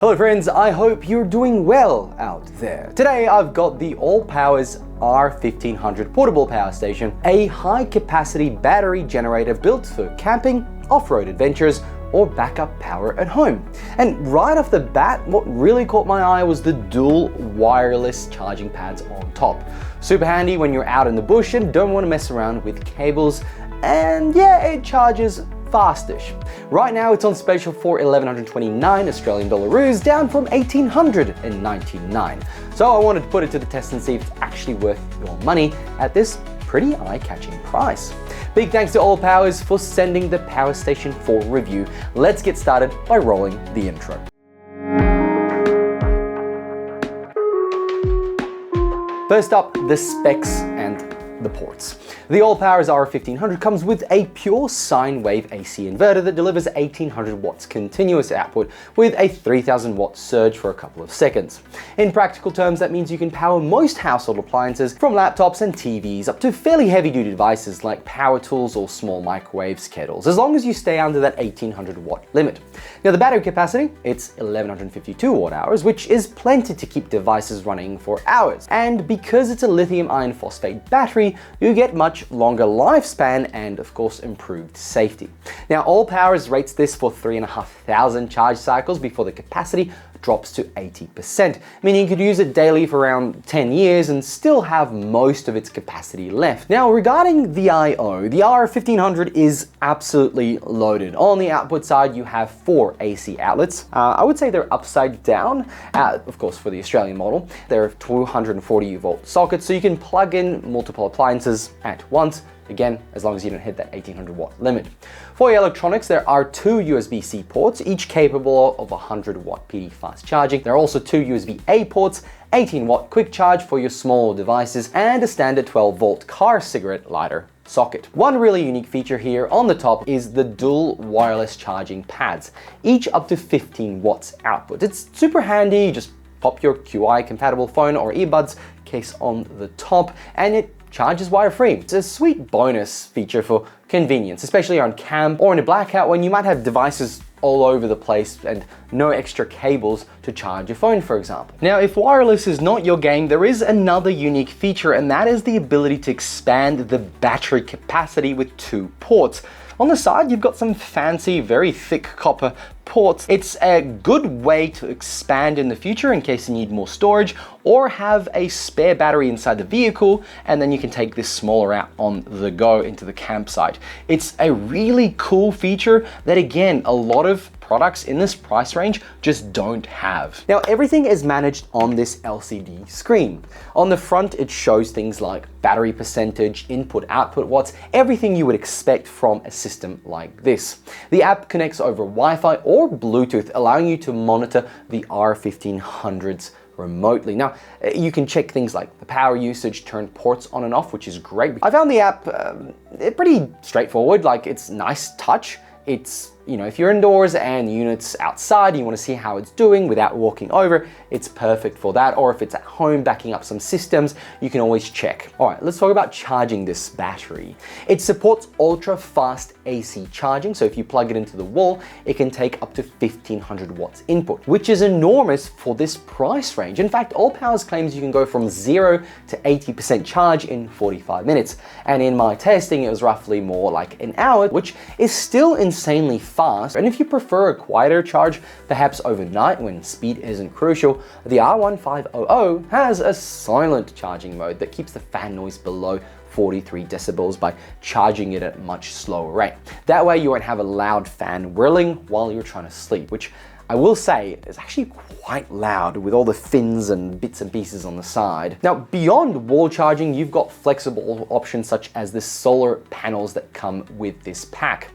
Hello friends, I hope you're doing well out there. Today I've got the Allpowers R1500 portable power station, a high capacity battery generator built for camping, off-road adventures, or backup power at home. And right off the bat, what really caught my eye was the dual wireless charging pads on top. Super handy when you're out in the bush and don't want to mess around with cables, and yeah, it charges fastish. Right now it's on special for 1129 Australian dollaroos, down from 1899. So I wanted to put it to the test and see if it's actually worth your money at this pretty eye-catching price. Big thanks to Allpowers for sending the power station for review. Let's get started by rolling the intro. First up, the specs and the ports. The Allpowers R1500 comes with a pure sine wave AC inverter that delivers 1800 watts continuous output with a 3000 watt surge for a couple of seconds. In practical terms, that means you can power most household appliances from laptops and TVs up to fairly heavy duty devices like power tools or small microwaves, kettles, as long as you stay under that 1800 watt limit. Now the battery capacity, it's 1152 watt hours, which is plenty to keep devices running for hours. And because it's a lithium iron phosphate battery, you get much longer lifespan and of course improved safety. Now Allpowers rates this for 3,500 charge cycles before the capacity drops to 80%, meaning you could use it daily for around 10 years and still have most of its capacity left. Now regarding the I/O, the R1500 is absolutely loaded. On the output side you have 4 AC outlets. I would say they're upside down, of course for the Australian model. They're 240 volt sockets, so you can plug in multiple appliances at once. Again, as long as you don't hit that 1800 watt limit. For your electronics, there are 2 USB-C ports, each capable of 100 watt PD fast charging. There are also 2 USB-A ports, 18 watt quick charge for your small devices, and a standard 12 volt car cigarette lighter socket. One really unique feature here on the top is the dual wireless charging pads, each up to 15 watts output. It's super handy, you just pop your QI compatible phone or earbuds case on the top, and it charges wire-free. It's a sweet bonus feature for convenience, especially on camp or in a blackout when you might have devices all over the place and no extra cables to charge your phone, for example. Now, if wireless is not your game, there is another unique feature, and that is the ability to expand the battery capacity with 2 ports. On the side, you've got some fancy, very thick copper ports. It's a good way to expand in the future in case you need more storage or have a spare battery inside the vehicle, and then you can take this smaller out on the go into the campsite. It's a really cool feature that, again, a lot of products in this price range just don't have. Now, everything is managed on this LCD screen. On the front, it shows things like battery percentage, input, output watts, everything you would expect from a system like this. The app connects over Wi-Fi or Bluetooth, allowing you to monitor the R1500s remotely. Now, you can check things like the power usage, turn ports on and off, which is great. I found the app pretty straightforward, like it's nice touch. It's, you know, if you're indoors and the unit's outside, you want to see how it's doing without walking over, it's perfect for that. Or if it's at home backing up some systems, you can always check. All right, let's talk about charging this battery. It supports ultra fast AC charging. So if you plug it into the wall, it can take up to 1500 watts input, which is enormous for this price range. In fact, Allpowers claims you can go from 0 to 80% charge in 45 minutes. And in my testing, it was roughly more like an hour, which is still insanely fast. And if you prefer a quieter charge, perhaps overnight when speed isn't crucial, the R1500 has a silent charging mode that keeps the fan noise below 43 decibels by charging it at a much slower rate. That way you won't have a loud fan whirling while you're trying to sleep, which I will say is actually quite loud with all the fins and bits and pieces on the side. Now, beyond wall charging, you've got flexible options such as the solar panels that come with this pack.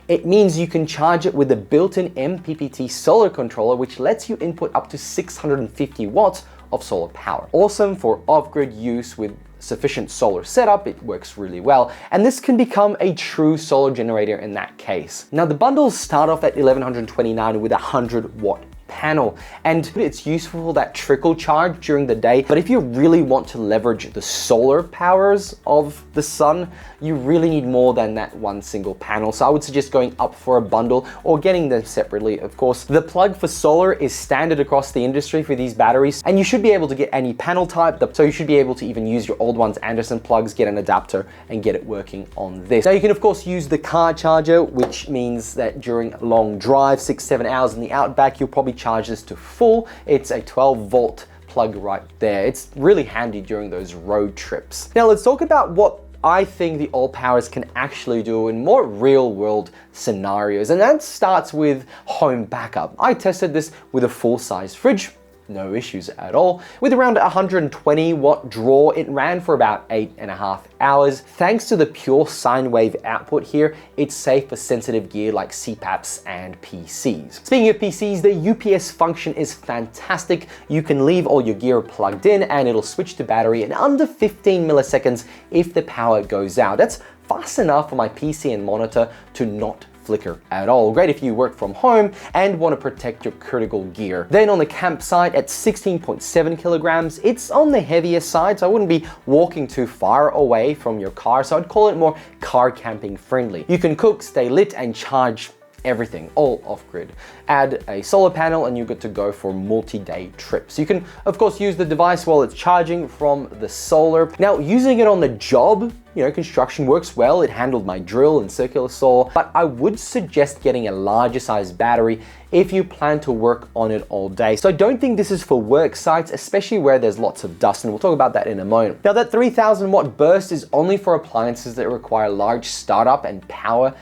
It means you can charge it with a built-in MPPT solar controller, which lets you input up to 650 watts of solar power. Awesome for off-grid use with sufficient solar setup, it works really well, and this can become a true solar generator in that case. Now the bundles start off at 1129 with 100 watt panel, and it's useful for that trickle charge during the day. But if you really want to leverage the solar powers of the sun, you really need more than that one single panel. So I would suggest going up for a bundle or getting them separately, of course. The plug for solar is standard across the industry for these batteries, and you should be able to get any panel type, so you should be able to even use your old ones Anderson plugs, get an adapter and get it working on this. Now you can of course use the car charger, which means that during long drives, 6-7 hours in the outback, you'll probably charge this to full. It's a 12-volt plug right there. It's really handy during those road trips. Now let's talk about what I think the Allpowers can actually do in more real-world scenarios, and that starts with home backup. I tested this with a full-size fridge. No issues at all. With around 120 watt draw, it ran for about 8.5 hours. Thanks to the pure sine wave output here, it's safe for sensitive gear like CPAPs and PCs. Speaking of PCs, the UPS function is fantastic. You can leave all your gear plugged in and it'll switch to battery in under 15 milliseconds if the power goes out. That's fast enough for my PC and monitor to not flicker at all. Great if you work from home and want to protect your critical gear. Then on the campsite at 16.7 kilograms, it's on the heavier side, so I wouldn't be walking too far away from your car, so I'd call it more car camping friendly. You can cook, stay lit, and charge everything, all off-grid. Add a solar panel and you're good to go for multi-day trips. You can, of course, use the device while it's charging from the solar. Now, using it on the job, construction works well. It handled my drill and circular saw, but I would suggest getting a larger size battery if you plan to work on it all day. So I don't think this is for work sites, especially where there's lots of dust, and we'll talk about that in a moment. Now, that 3000 watt burst is only for appliances that require large startup and power.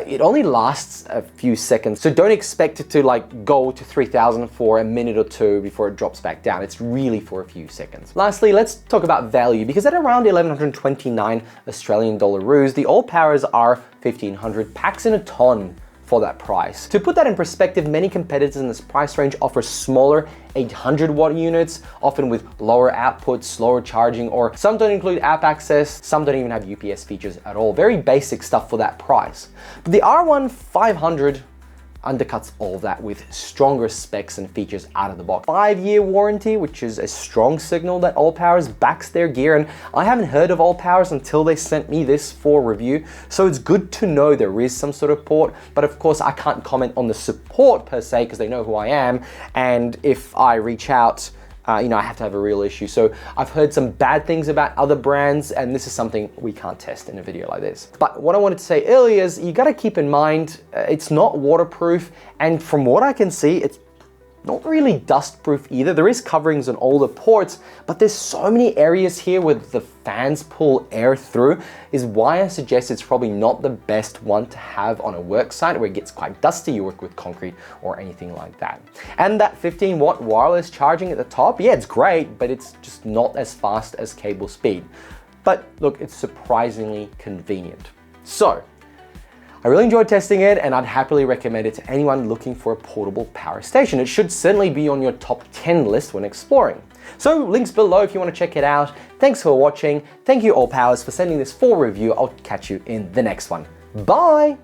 It only lasts a few seconds, so don't expect it to go to 3000 for a minute or two before it drops back down. It's really for a few seconds. Lastly, let's talk about value, because at around 1129 Australian dollaroos, the Allpowers R1500 packs in a ton for that price. To put that in perspective, many competitors in this price range offer smaller 800 watt units, often with lower output, slower charging, or some don't include app access, some don't even have UPS features at all. Very basic stuff for that price. But the R1500 undercuts all of that with stronger specs and features out of the box. 5-year warranty, which is a strong signal that Allpowers backs their gear, and I haven't heard of Allpowers until they sent me this for review, so it's good to know there is some sort of port, but of course I can't comment on the support per se because they know who I am, and if I reach out, I have to have a real issue. So I've heard some bad things about other brands, and this is something we can't test in a video like this. But what I wanted to say earlier is you got to keep in mind, it's not waterproof, and from what I can see, it's not really dust-proof either. There is coverings on all the ports, but there's so many areas here where the fans pull air through, is why I suggest it's probably not the best one to have on a work site where it gets quite dusty, you work with concrete or anything like that. And that 15 watt wireless charging at the top, yeah, it's great, but it's just not as fast as cable speed. But look, it's surprisingly convenient. So, I really enjoyed testing it, and I'd happily recommend it to anyone looking for a portable power station. It should certainly be on your top 10 list when exploring. So links below if you want to check it out. Thanks for watching. Thank you Allpowers for sending this for review. I'll catch you in the next one. Bye!